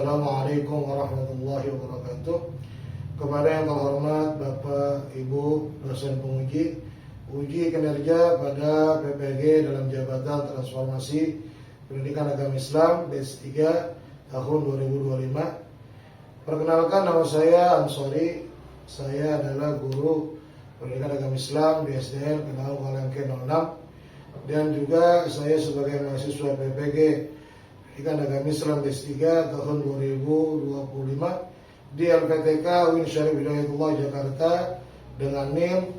Assalamualaikum warahmatullahi wabarakatuh. Kepada yang terhormat Bapak Ibu dosen penguji uji kinerja pada PPG dalam Jabatan Transformasi Pendidikan Agama Islam D3 tahun 2025. Perkenalkan, nama saya Ansori. Saya adalah guru Pendidikan Agama Islam di SDN Kenau Kalangke 06, dan juga saya sebagai mahasiswa PPG Pendidikan Agama Islam D3 tahun 2025 di LPTK UIN Syarif Hidayatullah Jakarta dengan NIM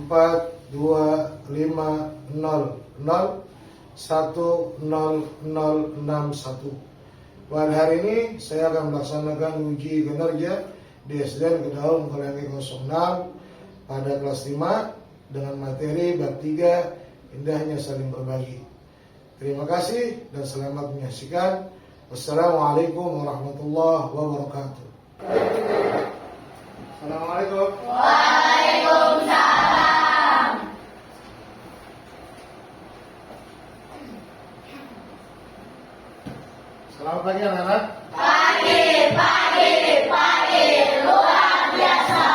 42500100061. Pada hari ini saya akan melaksanakan uji kinerja di SDN Kedaung Kalangke 06 pada kelas 5 dengan materi bab 3 indahnya saling berbagi. Terima kasih dan selamat menyaksikan. Wassalamualaikum warahmatullahi wabarakatuh. Assalamualaikum. Waalaikumsalam. Selamat pagi anak-anak. Pagi, luar biasa.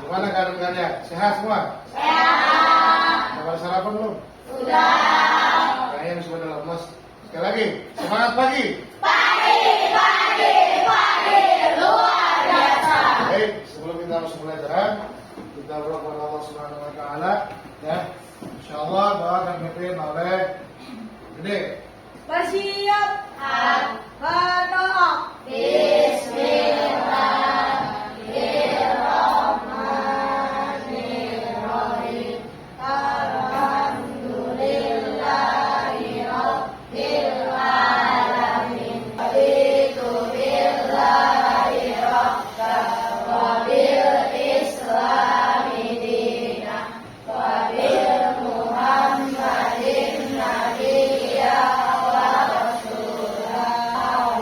Gimana keadaannya? Sehat semua? Sehat. Udah sarapan belum? Sudah. Kayaknya sudah dalam mas. Sekali lagi, semangat pagi. Pagi, luar biasa. Baik, sebelum kita masuk pelajaran, kita berdoa kepada Allah Subhanahu wa taala ya. Insyaallah doa akan dipimpin oleh Gede. Bersiap. Berdoa. Bismillahirrahmanirrahim. Alhamdulillahi Rabbil alamin. Raditu billahi rabban wa bil islami dinan wa bil Muhammadin nabiyya wa rasulah.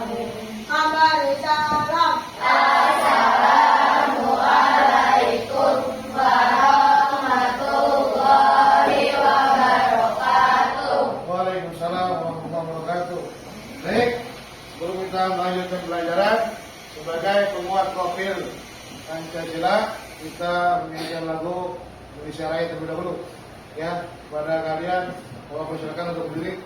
Amal salam. Assalamualaikum warahmatullahi wabarakatuh. Waalaikumsalam warahmatullahi wabarakatuh. Baik, sebelum kita melanjutkan pelajaran sebagai penguat profil Pancasila, kita menyanyikan lagu Indonesia Raya terlebih dahulu. Ya, kepada kalian, mohon persilakan untuk berdiri.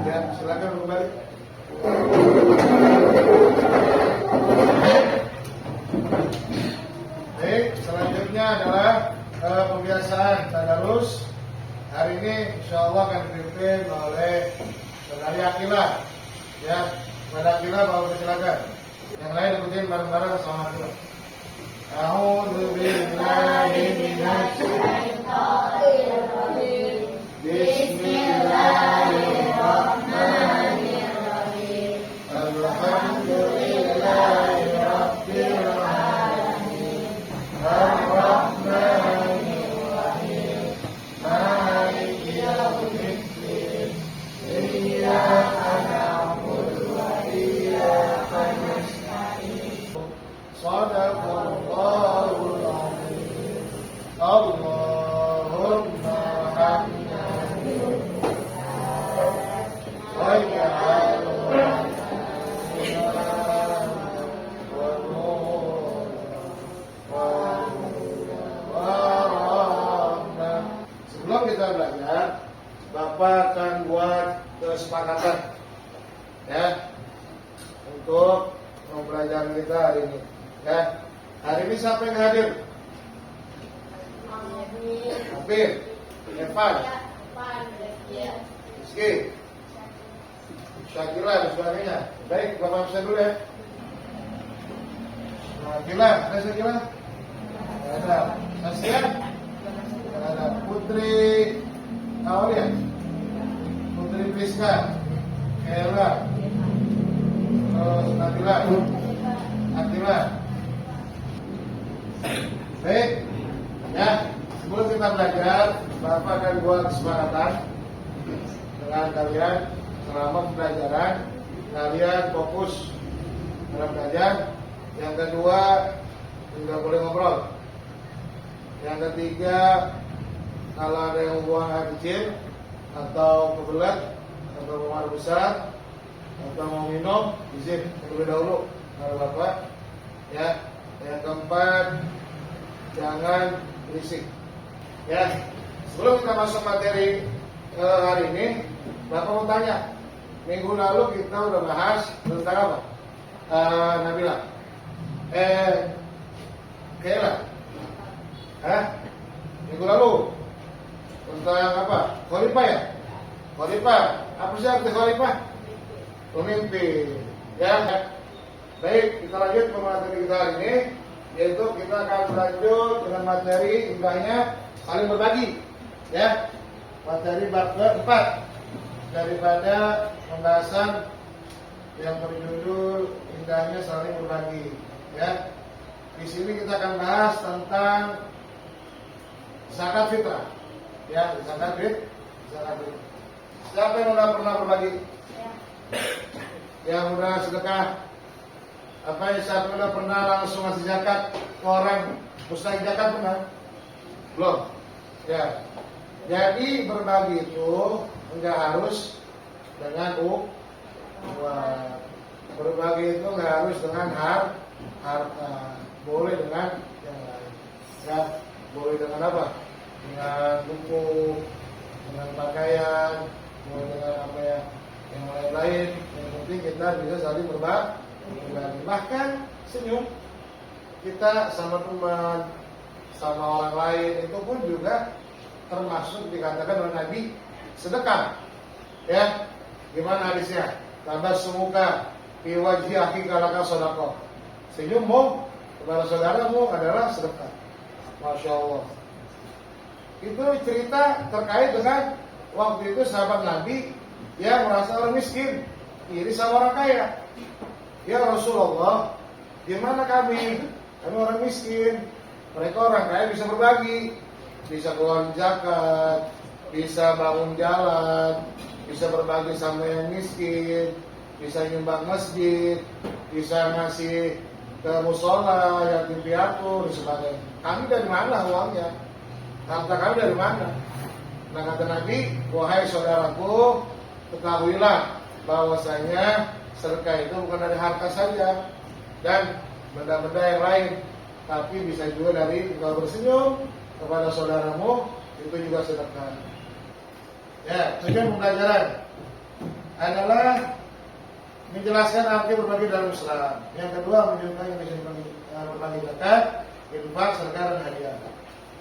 Ya, silakan kembali. Baik, selanjutnya adalah pembiasaan tadarus. Hari ini insya Allah akan dipimpin oleh Saudari Akila. Ya, pada Akila bawa silakan. Yang lain ikutin bareng-bareng sama Akila. A'udzubillahi minasyaitonirrajim. Bismillahirrahmanirrahim. Alhamdulillahi rabbil alamin. Ar-Rahmanir-Rahim. Maliki yaumiddin. Iyyaka na'budu wa iyyaka nasta'in. Shadaqallahul azim. Allahumma hamdani wa Sebelum kita belajar, Bapak akan buat kesepakatan ya untuk pembelajaran kita hari ini. Ya, hari ini siapa yang hadir? Hampir. Evan, Rizky, Syakira dan sebagainya. Baik, Bapak bisa dulu ya. Syakira, ada Syakira? Ada. Saskia, ada Putri Aulia, Putri Priska, Ella, Nabila, Akila. Baik, ya. Sebelum kita belajar, Bapak akan buat kesepakatan dengan kalian selama pembelajaran. Kalian fokus dalam belajar. Yang kedua, tidak boleh ngobrol. Yang ketiga, kalau ada yang buang air kecil atau kebelet atau buang air besar atau mau minum, izin terlebih dahulu kalau Bapak. Ya. Yang keempat, jangan berisik. Ya. Sebelum kita masuk materi hari ini, Bapak mau tanya. Minggu lalu kita udah bahas tentang apa? Nabila. Kayla. Minggu lalu tentang apa? Khalifah ya? Khalifah. Apa sih arti khalifah? Pemimpin. Ya. Baik, kita lanjut ke materi kita hari ini, yaitu kita akan lanjut dengan materi indahnya saling berbagi. Ya. Materi bab keempat daripada pembahasan yang berjudul indahnya saling berbagi. Ya. Di sini kita akan bahas tentang zakat fitrah. Ya, zakat fitrah. Siapa yang sudah pernah berbagi? Yang sudah sedekah? Apa yang siapa yang sudah pernah langsung ngasih zakat ke orang? Mustahik zakat pernah? Belum. Ya. Jadi berbagi itu enggak harus dengan uang. Berbagi itu enggak harus dengan harta. Boleh dengan yang lain. Ya, boleh dengan apa? Dengan buku, dengan pakaian, boleh dengan apa ya? Yang lain-lain. Yang penting kita bisa saling berbagi. Bahkan senyum kita sama teman, sama orang lain itu pun juga termasuk dikatakan oleh Nabi sedekah. Ya, gimana hadisnya? Tabassumuka fi wajhi akhika laka shadaqah. Senyummu kepada saudaramu adalah sedekah. Masya Allah. Itu cerita terkait dengan waktu itu sahabat Nabi yang merasa orang miskin, iri sama orang kaya. Ya Rasulullah, gimana kami? Kami orang miskin, mereka orang kaya bisa berbagi, bisa keluar zakat, bisa bangun jalan, bisa berbagi sama yang miskin, bisa nyumbang masjid, bisa ngasih ke musola, yatim piatu, dan sebagainya. Kami dari mana uangnya? Harta kami dari mana? Nah kata Nabi, wahai saudaraku, ketahuilah bahwasanya sedekah itu bukan dari harta saja dan benda-benda yang lain, tapi bisa juga dari engkau bersenyum kepada saudaramu, itu juga sedekah. Ya, tujuan pembelajaran adalah menjelaskan arti berbagi dalam Islam. Yang kedua, menunjukkan yang bisa berbagi zakat, infak, sedekah dan hadiah.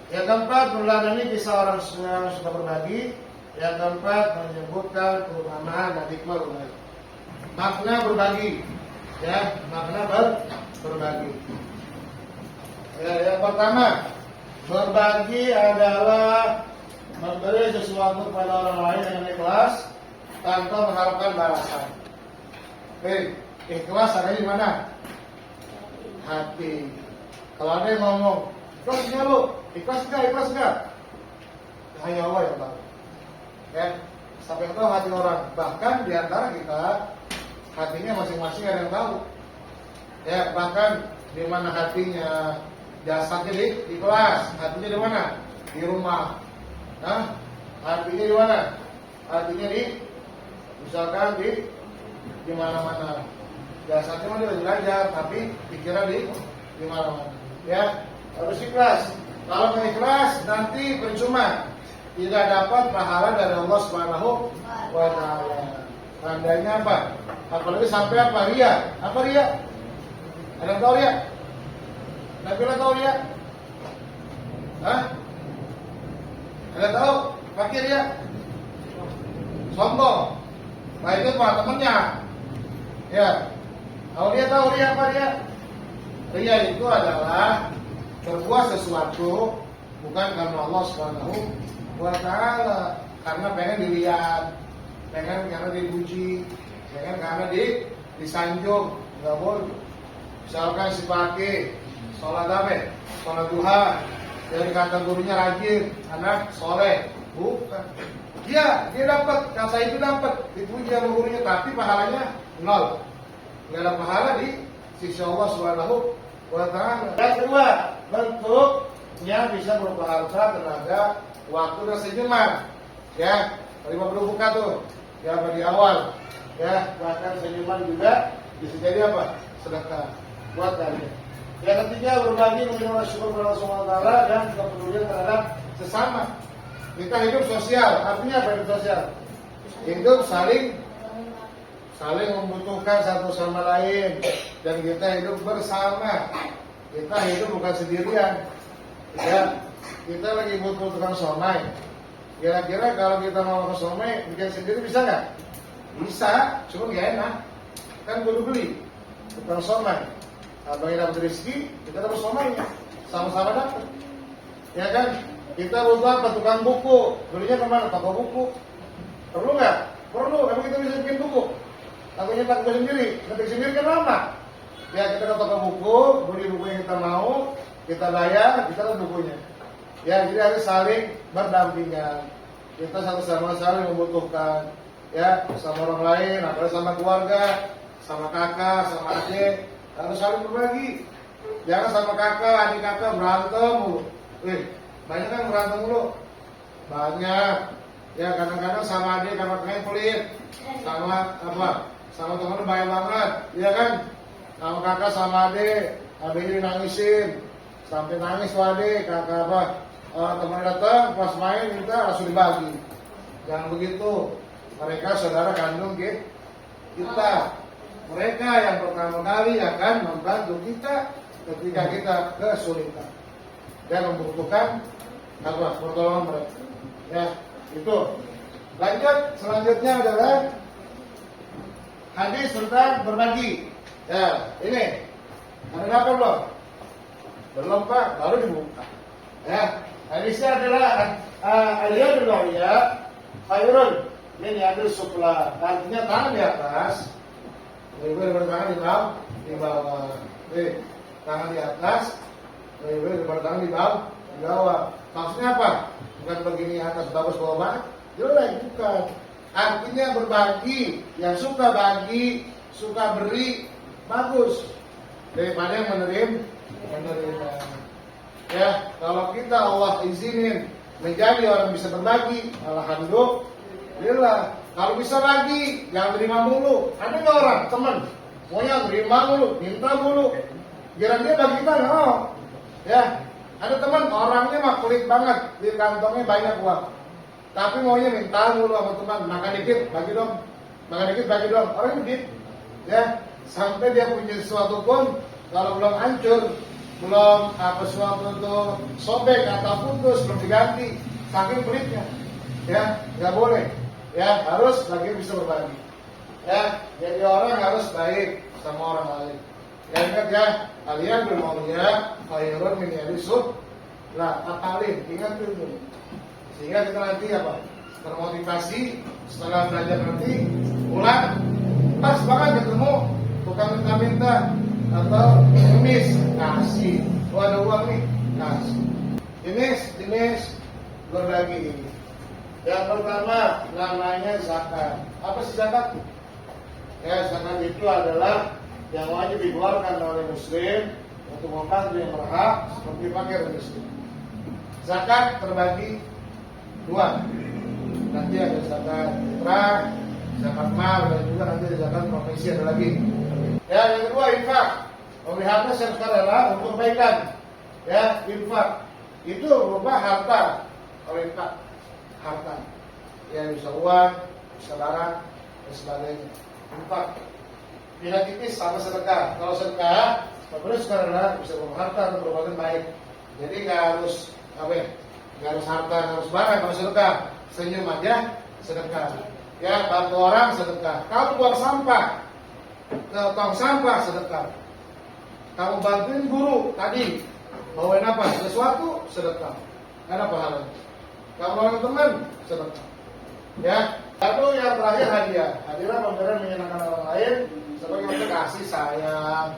Yang keempat, meneladani kisah orang yang suka berbagi. Yang keempat, menyebutkan keutamaan dan hikmah berbagi. Makna berbagi, ya, makna berbagi. Ya, yang pertama, berbagi adalah memberi sesuatu kepada orang lain yang ikhlas tanpa mengharapkan balasan. Oke, ikhlas ada di mana? Hati. Kalau ada yang ngomong, ikhlas enggak lu? Ikhlas enggak? Hanya Allah yang tahu. Ya, sampai tahu hati orang. Bahkan di antara kita hatinya masing-masing ada yang tahu. Ya, bahkan di mana hatinya, jasadnya di kelas, hatinya di mana? Di rumah. Nah, hatinya di mana? Hatinya misalkan di mana-mana. Jasadnya mah dia belajar, tapi pikiran di mana-mana. Ya, harus ikhlas. Kalau nggak ikhlas, nanti percuma. Tidak dapat pahala dari Allah Subhanahu wa Ta'ala. Tandanya apa? Apalagi sampai apa? Ria. Apa ria? Ada yang tahu ria? Nabila tahu ria? Hah? Ada tahu? Fakir ria? Sombong. Nah itu pak temennya. Ya. Tahu ria apa ria? Ria itu adalah berbuat sesuatu bukan karena Allah Subhanahu wa Ta'ala, karena pengen dilihat, pengen karena dipuji, pengen karena disanjung. Nggak boleh. Misalkan si pakai sholat apa? Sholat duha, dari kata gurunya rajin, anak soleh, bukan. Dia dapat, kata itu dapat, dipuji sama gurunya, tapi pahalanya nol. Nggak ada pahala di sisi Allah Subhanahu wa Ta'ala. Yang kedua, bentuknya bisa berupa harta, tenaga, waktu, dan senyuman. Ya, terima berbuka tuh. Ya, di awal. Ya, bahkan senyuman juga bisa jadi apa? Sedekah buat kalian. Yang ketiga, berbagi menerima syukur kepada Allah Subhanahu wa Ta'ala dan kepedulian terhadap sesama. Kita hidup sosial, artinya apa hidup sosial? Hidup saling membutuhkan satu sama lain, dan kita hidup bersama. Kita hidup bukan sendirian. Ya, kita lagi butuh tukang somai. Kira-kira kalau kita mau ke somai bikin sendiri bisa nggak? Bisa, cuma nggak enak. Kan kudu beli tukang somai. Abang yang dapat rezeki, kita dapat somainya, sama-sama dapat. Ya kan? Kita butuh apa? Tukang buku. Belinya kemana? Toko buku. Perlu nggak? Perlu. Emang kita bisa bikin buku? Aku nyetak buku sendiri, ngetik sendiri kan lama. Ya, kita ke toko buku, beli buku yang kita mau, kita bayar, kita dapat bukunya. Ya, jadi harus saling berdampingan. Kita satu sama saling membutuhkan. Ya, sama orang lain, apalagi sama keluarga, sama kakak, sama adik, harus saling berbagi. Jangan sama kakak, adik kakak berantem mulu. Banyak kan berantem mulu. Banyak. Ya, kadang-kadang sama adik kakaknya pelit, sama apa? Sama teman baik banget, ya kan? Sama kakak sama adik, adiknya nangisin, sampai nangis tuh adik, kakak apa? Teman datang pas main minta langsung dibagi. Jangan begitu. Mereka saudara kandung kita. Mereka yang pertama kali akan membantu kita ketika kita kesulitan dan membutuhkan apa? Pertolongan mereka. Ya, itu. Lanjut, selanjutnya adalah hadis tentang berbagi. Ya, ini. Ada apa belum? Belum Pak, baru dibuka. Ya, hadisnya adalah aliyadul wa'iyah khairun min yadul sufla. Artinya tangan di atas, lebih daripada tangan di bawah. Tangan di atas, lebih daripada tangan di bawah. Maksudnya apa? Bukan begini atas bagus bawah banget. Jelek, bukan. Artinya berbagi, yang suka bagi, suka beri, bagus daripada yang menerima. Ya, kalau kita Allah izinin menjadi orang bisa berbagi, alhamdulillah. Kalau bisa bagi, jangan terima mulu. Ada nggak orang teman maunya terima mulu, minta mulu, kira dia bagi kita nggak mau. Ya, ada teman orangnya mah pelit banget, di kantongnya banyak uang, tapi maunya minta mulu sama teman, makan dikit bagi dong, makan dikit bagi dong. Orang dikit, ya, sampai dia punya sesuatu pun kalau belum hancur, belum apa sesuatu itu sobek atau putus, belum diganti, saking pelitnya. Ya, nggak boleh. Ya, harus lagi bisa berbagi. Ya, jadi orang harus baik sama orang lain. Ya, ingat ya, kalian bermaunya khairun min yadisub. Lah, apalin, ingat dulu. Sehingga kita nanti apa? Termotivasi setelah belajar nanti pulang pas banget ketemu tukang minta-minta atau pengemis, kasih. Oh, ada uang nih, kasih. Jenis berbagi ini. Yang pertama namanya zakat. Apa sih zakat? Ya, zakat itu adalah yang wajib dikeluarkan oleh muslim untuk membantu yang berhak seperti fakir dan miskin. Zakat terbagi dua. Nanti ada zakat fitrah, zakat mal, dan juga nanti ada zakat profesi, ada lagi. Ya, yang kedua infak. Melihatnya secara adalah untuk kebaikan. Ya, infak itu berupa harta. Kalau infak harta, ya bisa uang, bisa barang, dan sebagainya. Infak tidak tipis sama sedekah. Kalau sedekah, apabila sekarang bisa berupa harta atau perbuatan baik. Jadi nggak harus apa ya? Nggak harus harta, nggak harus barang. Kalau sedekah, senyum aja sedekah. Ya, bantu orang sedekah. Kamu buang sampah ke tong sampah sedekah. Kamu bantuin guru tadi bawain apa? Sesuatu sedekah. ada pahalanya. Kalau orang teman, sedekah. Ya. Lalu yang terakhir hadiah. Hadiah pemberian menyenangkan orang lain sebagai bentuk kasih sayang.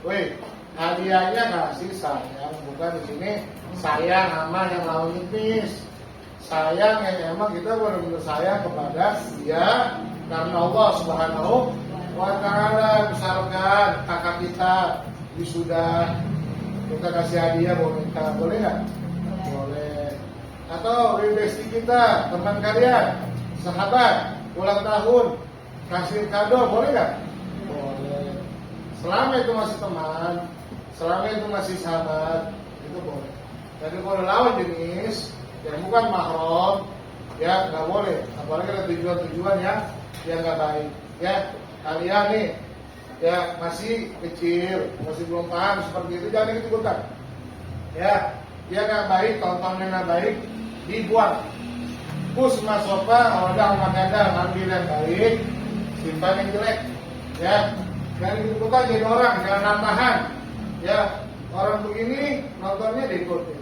Wih, hadiahnya kasih sayang, bukan di sini sayang sama yang lawan nipis. Sayang yang emang kita benar-benar sayang kepada dia karena Allah Subhanahu wa Ta'ala. Misalkan kakak kita wisuda, kita kasih hadiah boleh nggak? Boleh. Atau besti kita, teman kalian, sahabat, ulang tahun, kasih kado, boleh nggak? Boleh. Selama itu masih teman, selama itu masih sahabat, itu boleh. Jadi kalau lawan jenis yang bukan mahram, ya nggak boleh. Apalagi ada tujuan-tujuan yang nggak baik. Ya kalian nih, ya masih kecil, masih belum paham seperti itu, jangan ikut-ikutan. Ya, dia nggak baik, tontonnya nggak baik, dibuang. Kusma sofa, odang maganda, ambil yang baik, simpan yang jelek. Ya, jangan ikut-ikutan jadi orang, jangan namahan. Ya, orang begini nontonnya diikuti,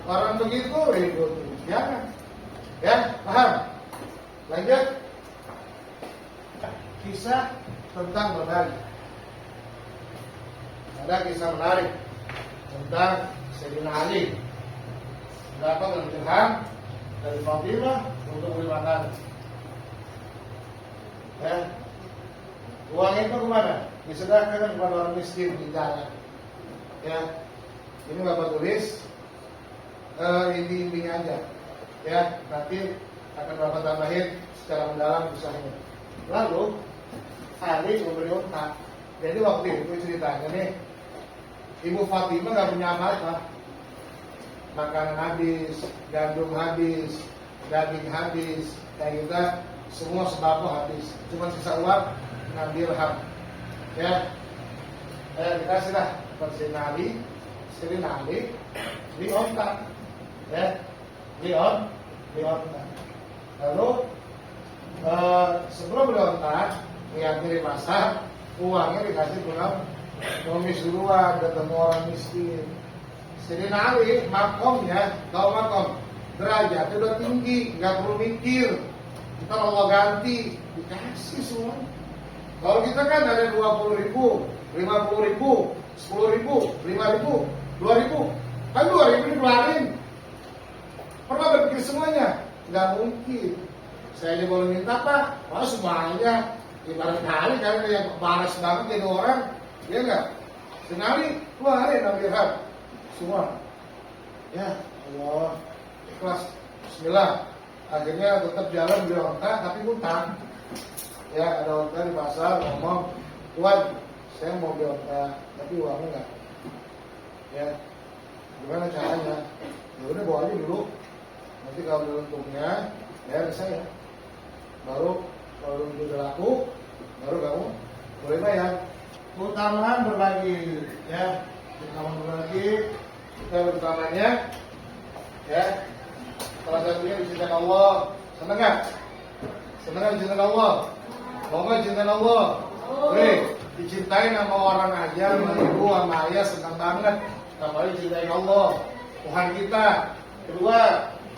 orang begitu diikuti. Jangan. Ya, paham? Lanjut. Kisah tentang berbagi. Ada kisah menarik tentang Sayyidina Ali dapat dirham dari Fatimah untuk beli makanan. Ya, uang itu kemana? Disedekahkan kepada orang miskin di jalan. Ya, ini Bapak tulis inti-intinya aja. Ya, nanti akan Bapak tambahin secara mendalam kisahnya. Lalu Ali memberi unta. Jadi waktu itu ceritanya nih, Ibu Fatimah nggak punya apa-apa. Makanan habis, gandum habis, daging habis, kayak gitu, semua sembako habis. Cuma sisa uang 6 dirham. Ya, dikasih lah Sayyidina Ali, di onta. Ya, di onta. Lalu sebelum beli onta, lihat dari pasar, uangnya dikasih pulang nomis duluan, ketemu orang miskin. Sayyidina Ali makomnya, tahu makom, derajatnya udah tinggi, nggak perlu mikir. Kita Allah ganti, dikasih semua. Kalau kita kan ada 20.000, 50.000, 10.000, 5.000, 2.000, kan 2.000 dikeluarin. Pernah berpikir semuanya? Nggak mungkin. Saya aja boleh minta Pak, wah semuanya. Ibarat kali karena yang baras banget jadi orang, dia enggak. Sekali keluarin 6 dirham semua. Ya Allah, ikhlas. Bismillah. Akhirnya tetap jalan beli onta tapi utang. Ya ada onta di pasar ngomong, Tuan, saya mau beli onta tapi uangnya enggak. Ya, gimana caranya? Ya udah bawa aja dulu. Nanti kalau udah untungnya, bayar ke saya. Baru kalau udah laku, baru kamu boleh bayar. Keutamaan berbagi, ya. Keutamaan berbagi, kita utamanya, ya. Salah satunya dicintai Allah. Senang nggak? Senang nggak dicintai Allah? Mau nggak dicintai Allah? Boleh. Dicintai sama orang aja, sama ibu, sama ayah, senang banget. Apalagi dicintai Allah, Tuhan kita. Kedua,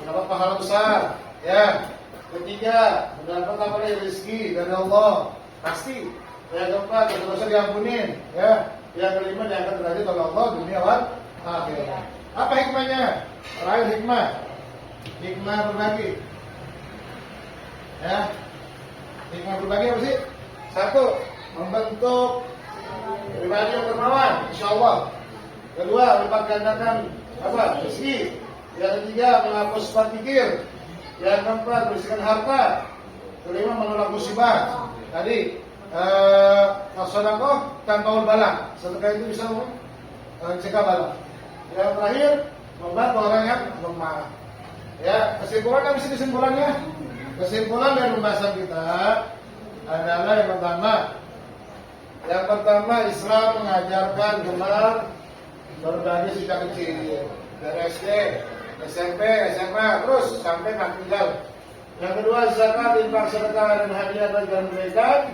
mendapat pahala besar, ya. Ketiga, mendapat apa rezeki dari Allah, pasti. Yang keempat, dosa diampunin, ya. Yang kelima, diangkat derajat oleh Allah dunia dan akhirat. Apa hikmahnya? Terakhir hikmah berbagi. Ya, hikmah berbagi apa sih? Satu, membentuk pribadi yang dermawan, insyaallah. Kedua, lipat gandakan apa? Rezeki. Yang ketiga, menghapus sifat pikir. Yang keempat, bersihkan harta. Kelima, menolak musibah. Tadi sedekah tanpa bala. Sedekah itu bisa mencegah bala. Yang terakhir, membantu orang yang lemah. Ya, kesimpulan apa sih kesimpulannya? Kesimpulan dari pembahasan kita adalah yang pertama Islam mengajarkan gemar berbagi sejak kecil, dari SD, SMP, SMA, terus sampai tinggal. Yang kedua, zakat, infak, sedekah dan hadiah bagi mereka.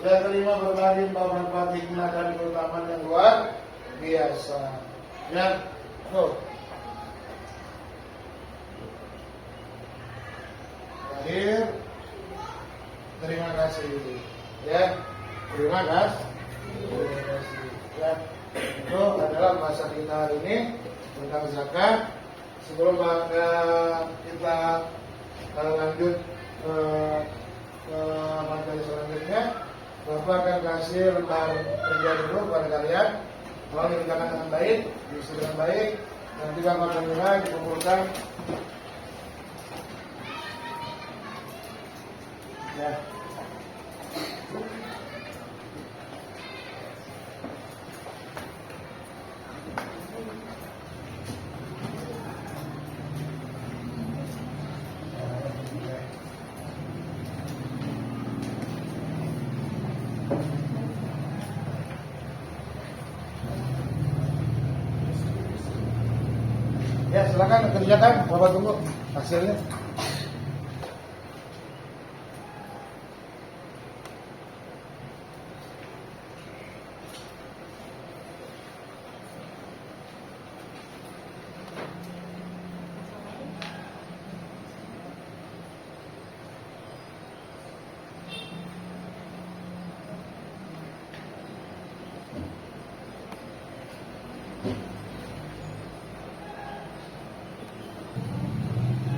Yang kelima, berbagi manfaat hikmah dan keutamaan yang luar biasa. Ya, tuh. kasih. Ya, terima kasih. Ya, itu adalah bahasa kita hari ini tentang zakat. Sebelum kita lanjut ke materi selanjutnya, Bapak akan kasih lembar kerja dulu kepada kalian. Tolong dikerjakan dengan baik, diisi dengan baik. Nanti Bapak akan mulai dikumpulkan. Ya. Ya, silakan kerjakan, Bapak tunggu hasilnya.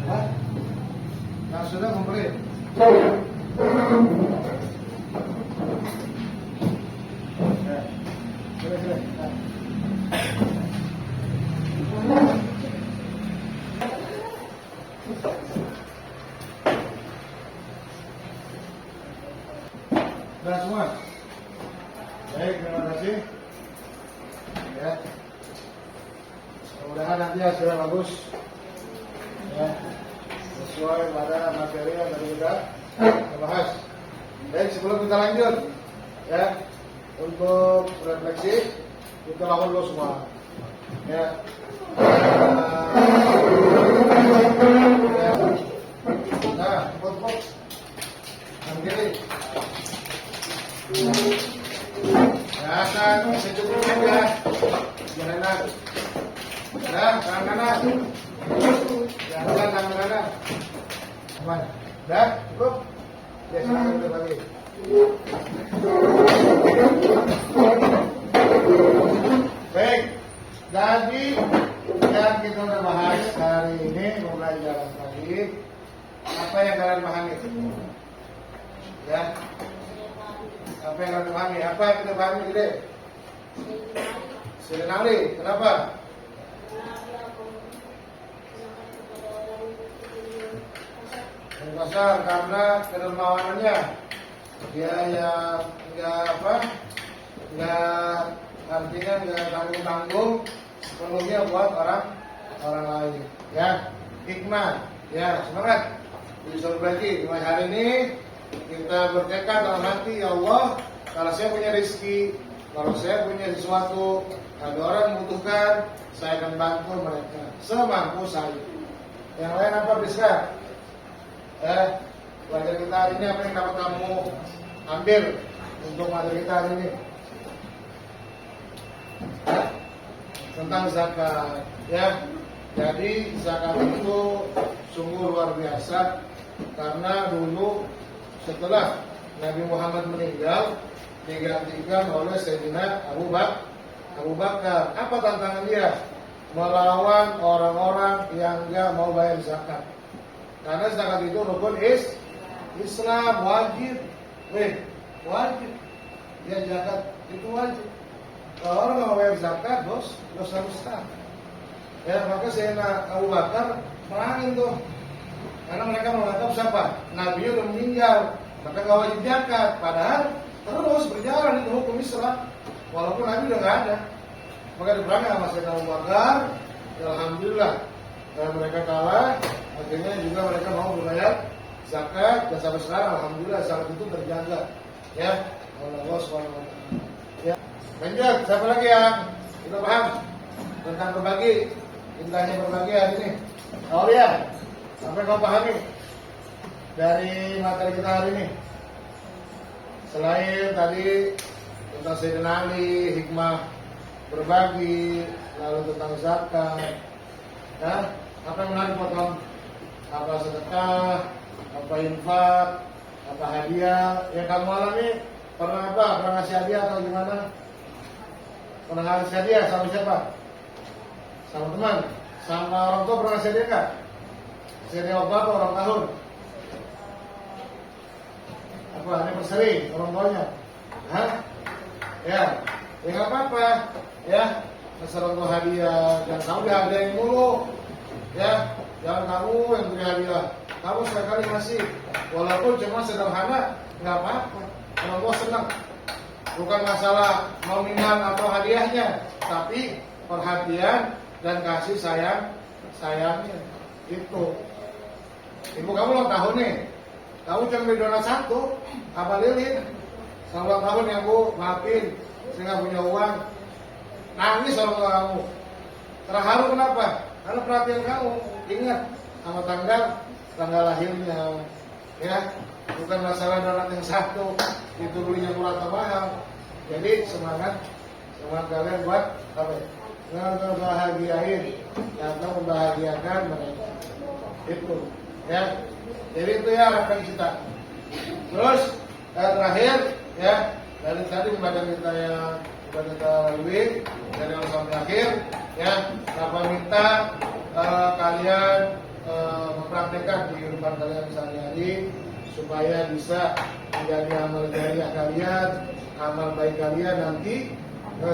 Hah? Yang sudah komplit. Ya. Sudah. Nah. Sudah semua. Baik, terima kasih. Ya. Mudah-mudahan nanti hasilnya bagus. Ya, sesuai pada materi yang tadi kita bahas. Baik, sebelum kita lanjut, ya, untuk refleksi kita lakukan dulu semua. Ya. Nah, cepat. Yang kiri. Ya, kan secukupnya ya. Jangan enak. Nah, tangan kanan. Jangan tangan kanan. Aman. Dah, cukup. Ya, silakan lagi. Baik. Jadi yang kita udah bahas hari ini mulai jalan lagi. Apa yang kalian pahami? Ya. Apa yang kalian pahami? Apa yang kita pahami gede? Silenali. Kenapa? Pasar karena kedermawanannya dia yang nggak artinya nggak tanggung penuhnya buat orang lain. Ya, hikmah. Ya, semangat. Disuruh lagi. Di hari ini kita bertekad dalam hati, ya Allah, kalau saya punya rezeki, kalau saya punya sesuatu, ada orang membutuhkan, saya akan bantu mereka semampu saya. Yang lain apa bisa? Pelajaran kita hari ini apa yang dapat kamu ambil untuk materi kita hari ini? Tentang zakat. Ya, jadi zakat itu sungguh luar biasa karena dulu setelah Nabi Muhammad meninggal digantikan oleh Sayyidina Abu Bakar. Apa tantangan dia? Melawan orang-orang yang enggak mau bayar zakat. Karena zakat itu rukun Islam, wajib. Wajib. Ya, zakat itu wajib. Kalau orang nggak bayar zakat, dosa besar. Ya, maka Sayyidina Abu Bakar perangin tuh. Karena mereka menganggap siapa? Nabi udah meninggal, maka nggak wajib zakat. Padahal terus berjalan itu hukum Islam, walaupun Nabi udah nggak ada. Maka diperangi sama Sayyidina Abu Bakar. Alhamdulillah, karena mereka kalah. Akhirnya juga mereka mau membayar zakat dan sampai sekarang alhamdulillah zakat itu terjaga. Ya, oleh Allah Subhanahu wa taala. Ya. Lanjut, siapa lagi yang kita paham tentang berbagi? Indahnya berbagi hari ini. Aulia, sampai kau pahami dari materi kita hari ini. Selain tadi tentang Sayyidina Ali, hikmah berbagi, lalu tentang zakat. Ya, apa yang menarik buat kamu? Apa sedekah, apa infak, apa hadiah yang kamu alami? Pernah apa? Pernah ngasih hadiah atau gimana? Pernah ngasih hadiah sama siapa? Sama teman? Sama orang tua pernah ngasih hadiah nggak? Ngasih hadiah apa orang tahun? Apa? Anniversary orang tuanya? Hah? Ya nggak apa-apa. Ya, ngasih orang tua hadiah. Jangan kamu dihadiahin mulu. Ya, jangan kamu yang beri hadiah. Kamu sekali ngasih, walaupun cuma sederhana, nggak apa-apa. Orang tua senang. Bukan masalah nominal atau hadiahnya, tapi perhatian dan kasih sayangnya itu. Ibu kamu ulang tahun nih, kamu cuma beli donat satu, apa lilin? Sama ulang tahun yang bu, maafin, saya nggak punya uang. Nangis orang tua kamu. Terharu kenapa? Karena perhatian kamu. Ingat sama tanggal lahirnya, ya. Bukan masalah donat yang satu itu belinya murah atau mahal. Jadi semangat kalian buat apa? Ngebahagiain atau membahagiakan mereka. Itu, ya. Jadi itu ya harapan kita. Terus terakhir, ya, dari tadi membaca kita yang sudah kita lalui dari awal sampai akhir, ya. Bapak minta kalian mempraktekkan di kehidupan kalian sehari-hari supaya bisa menjadi amal jariah kalian, amal baik kalian nanti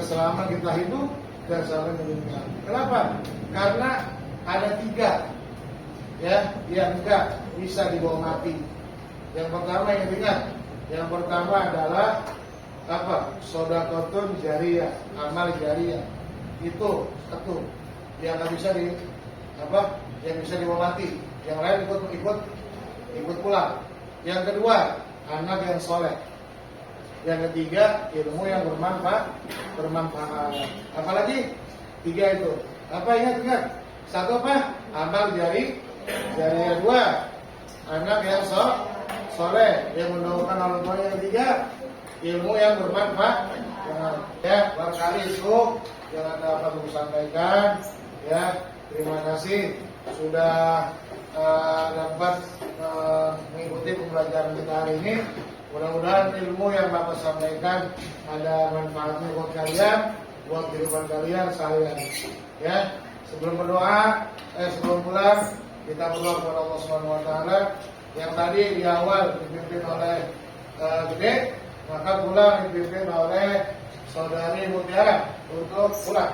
selama kita hidup dan selama meninggal. Kenapa? Karena ada 3 ya yang enggak bisa dibawa mati. Yang pertama yang ingat, yang pertama adalah apa? Shadaqatun jariyah, amal jariyah. Itu satu yang nggak bisa yang bisa dibawa mati. Yang lain ikut pulang. Yang kedua, anak yang soleh. Yang ketiga, ilmu yang bermanfaat. Apalagi 3 itu. Apa ingat? Satu apa? Amal jariah. 2, anak yang soleh yang mendoakan orang tua. Yang ketiga, ilmu yang bermanfaat. Ya, barangkali itu yang dapat aku sampaikan. Ya, terima kasih sudah dapat mengikuti pembelajaran kita hari ini. Mudah-mudahan ilmu yang Bapak sampaikan ada manfaatnya buat kalian, buat kehidupan kalian sehari-hari. Ya, sebelum pulang kita berdoa kepada Allah Subhanahu Wa Taala yang tadi di awal dipimpin oleh Gede, maka pulang dipimpin oleh Saudari Mutiara untuk pulang.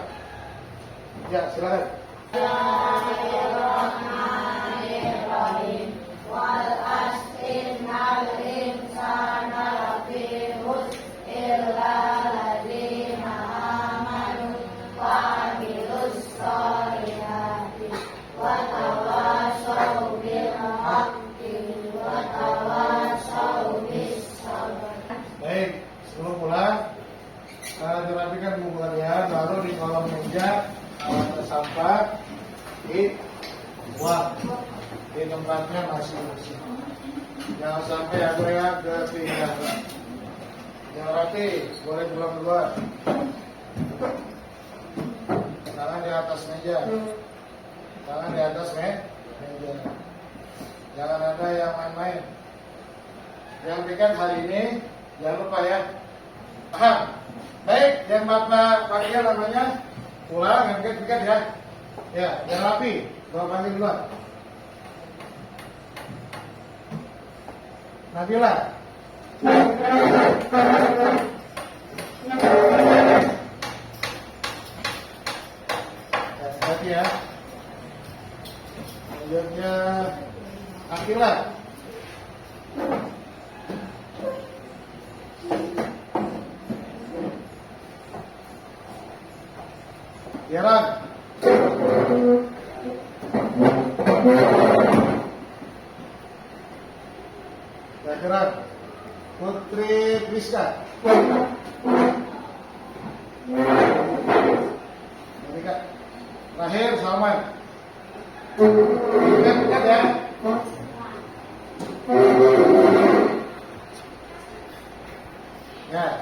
Ya, silakan. Bismillahirrahmanirrahim. Wal asri innal insana lafi khusr illa alladziina aamanu wa 'amilus shalihati wa tawassaw bil haqqi wa tawassaw bis sabr. Baik, sebelum pulang dirapikan buku kalian, lalu di kolom meja sampah di tempatnya masih bersih. Jangan sampai ada yang ketinggalan. Yang rapi boleh pulang duluan. Tangan di atas meja. Tangan di atas meja. Jangan ada yang main-main. Yang pikir hari ini jangan lupa ya. Paham? Baik, yang Bapak panggil namanya pulang, yang pikir ya. Ya, yang rapi. Bapak panggil duluan. Nabila. Hati ya. Selanjutnya Akila. Yaran. Yaran. Putri Priska. Terakhir Salman. Ingat ya. Ya.